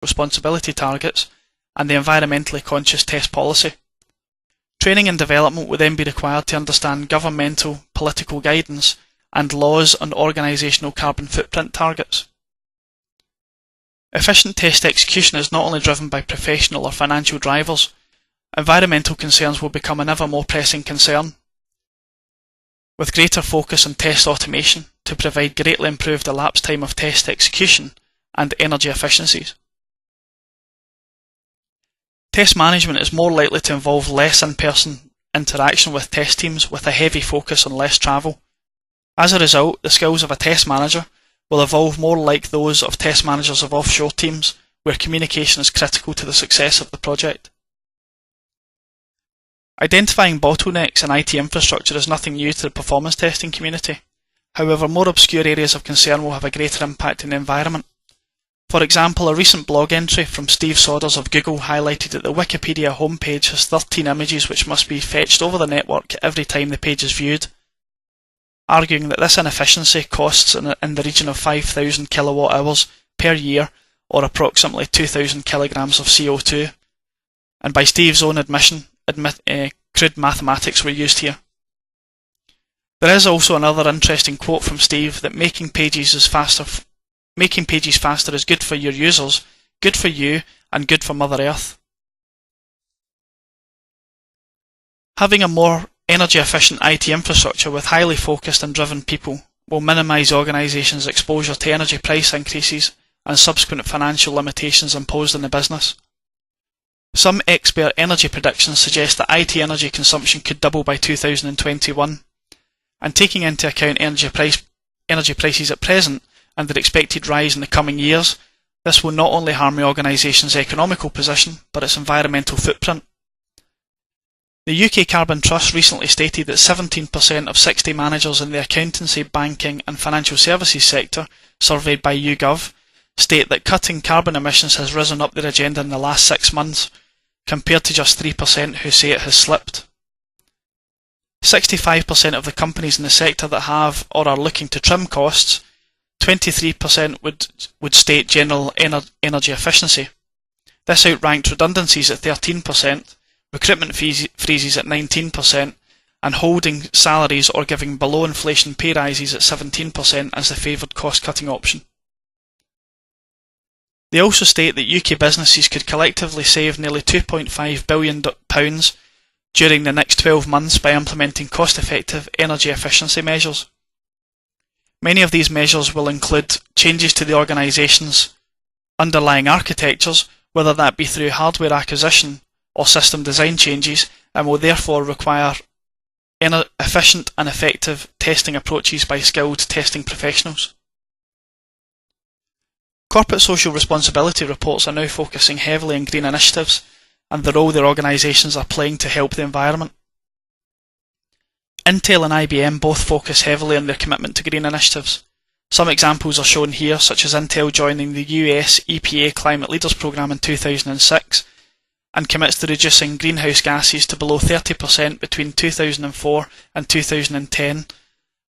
responsibility targets, and the environmentally conscious test policy. Training and development will then be required to understand governmental, political guidance and laws on organisational carbon footprint targets. Efficient test execution is not only driven by professional or financial drivers. Environmental concerns will become an ever more pressing concern, with greater focus on test automation to provide greatly improved elapsed time of test execution and energy efficiencies. Test management is more likely to involve less in-person interaction with test teams with a heavy focus on less travel. As a result, the skills of a test manager will evolve more like those of test managers of offshore teams, where communication is critical to the success of the project. Identifying bottlenecks in IT infrastructure is nothing new to the performance testing community. However, more obscure areas of concern will have a greater impact on the environment. For example, a recent blog entry from Steve Sodders of Google highlighted that the Wikipedia homepage has 13 images which must be fetched over the network every time the page is viewed, arguing that this inefficiency costs in the region of 5,000 kilowatt hours per year, or approximately 2,000 kilograms of CO2. And by Steve's own admission, crude mathematics were used here. There is also another interesting quote from Steve that making pages faster is good for your users, good for you, and good for Mother Earth. Having a more energy efficient IT infrastructure with highly focused and driven people will minimise organisations' exposure to energy price increases and subsequent financial limitations imposed on the business. Some expert energy predictions suggest that IT energy consumption could double by 2021, and taking into account energy prices at present and their expected rise in the coming years, this will not only harm the organisation's economical position, but its environmental footprint. The UK Carbon Trust recently stated that 17% of 60 managers in the accountancy, banking and financial services sector surveyed by YouGov state that cutting carbon emissions has risen up their agenda in the last 6 months, compared to just 3% who say it has slipped. 65% of the companies in the sector that have or are looking to trim costs, 23% would state general energy efficiency. This outranked redundancies at 13%, recruitment freezes at 19%, and holding salaries or giving below inflation pay rises at 17% as the favoured cost-cutting option. They also state that UK businesses could collectively save nearly £2.5 billion during the next 12 months by implementing cost-effective energy efficiency measures. Many of these measures will include changes to the organisation's underlying architectures, whether that be through hardware acquisition or system design changes, and will therefore require efficient and effective testing approaches by skilled testing professionals. Corporate social responsibility reports are now focusing heavily on green initiatives and the role their organisations are playing to help the environment. Intel and IBM both focus heavily on their commitment to green initiatives. Some examples are shown here, such as Intel joining the US EPA Climate Leaders Programme in 2006 and commits to reducing greenhouse gases to below 30% between 2004 and 2010,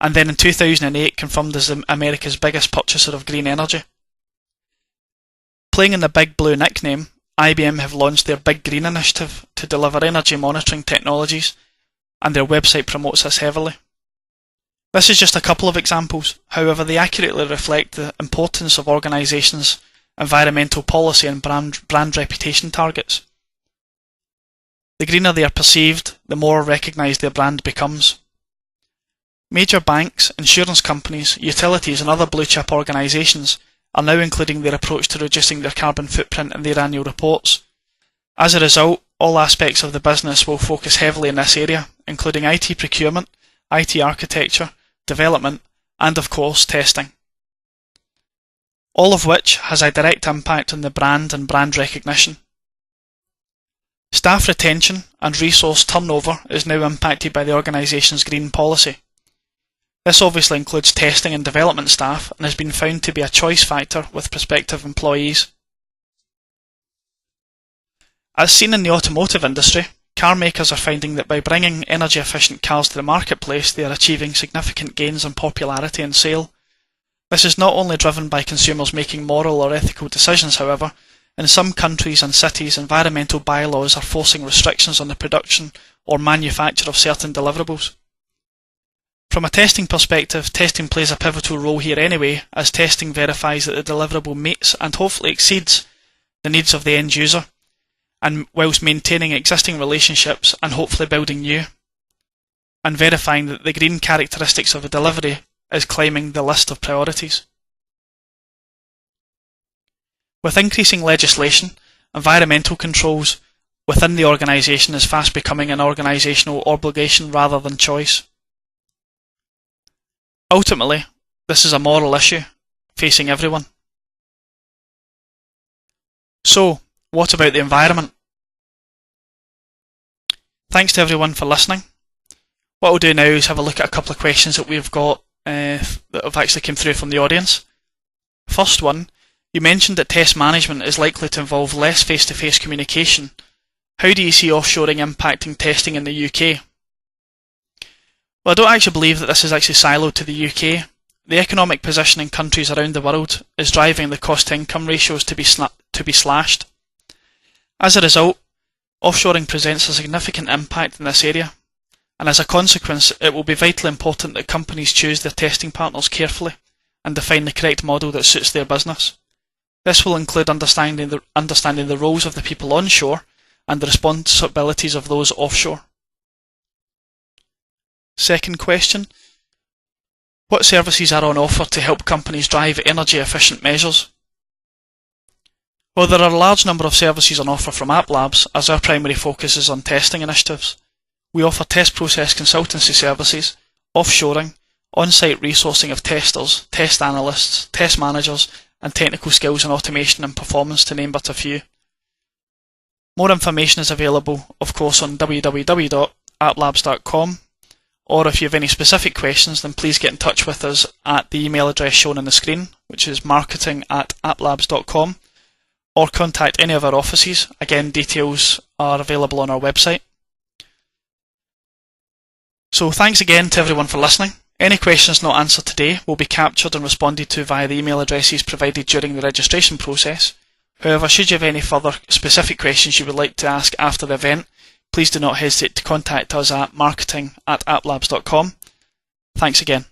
and then in 2008 confirmed as America's biggest purchaser of green energy. Playing in the Big Blue nickname, IBM have launched their Big Green initiative to deliver energy monitoring technologies, and their website promotes this heavily. This is just a couple of examples, however they accurately reflect the importance of organisations' environmental policy and brand reputation targets. The greener they are perceived, the more recognised their brand becomes. Major banks, insurance companies, utilities and other blue-chip organisations are now including their approach to reducing their carbon footprint in their annual reports. As a result, all aspects of the business will focus heavily in this area, including IT procurement, IT architecture, development, and of course testing. All of which has a direct impact on the brand and brand recognition. Staff retention and resource turnover is now impacted by the organisation's green policy. This obviously includes testing and development staff and has been found to be a choice factor with prospective employees. As seen in the automotive industry, car makers are finding that by bringing energy efficient cars to the marketplace, they are achieving significant gains in popularity and sale. This is not only driven by consumers making moral or ethical decisions, however, In some countries and cities, environmental bylaws are forcing restrictions on the production or manufacture of certain deliverables. From a testing perspective, testing plays a pivotal role here anyway, as testing verifies that the deliverable meets and hopefully exceeds the needs of the end user, and whilst maintaining existing relationships and hopefully building new, and verifying that the green characteristics of a delivery is climbing the list of priorities. With increasing legislation, environmental controls within the organisation is fast becoming an organisational obligation rather than choice. Ultimately, this is a moral issue facing everyone. So, what about the environment? Thanks to everyone for listening. What I'll do now is have a look at a couple of questions that we've got that have actually come through from the audience. First one, you mentioned that test management is likely to involve less face-to-face communication. How do you see offshoring impacting testing in the UK? Well, I don't actually believe that this is actually siloed to the UK. The economic position in countries around the world is driving the cost-to-income ratios to be slashed. As a result, offshoring presents a significant impact in this area, and as a consequence, it will be vitally important that companies choose their testing partners carefully and define the correct model that suits their business. This will include understanding the roles of the people onshore and the responsibilities of those offshore. Second question, what services are on offer to help companies drive energy efficient measures? Well, there are a large number of services on offer from AppLabs, as our primary focus is on testing initiatives. We offer test process consultancy services, offshoring, on-site resourcing of testers, test analysts, test managers, and technical skills in automation and performance, to name but a few. More information is available, of course, on www.applabs.com, or if you have any specific questions, then please get in touch with us at the email address shown on the screen, which is marketing@applabs.com, or contact any of our offices. Again, details are available on our website. So thanks again to everyone for listening. Any questions not answered today will be captured and responded to via the email addresses provided during the registration process. However, should you have any further specific questions you would like to ask after the event, please do not hesitate to contact us at marketing@applabs.com. Thanks again.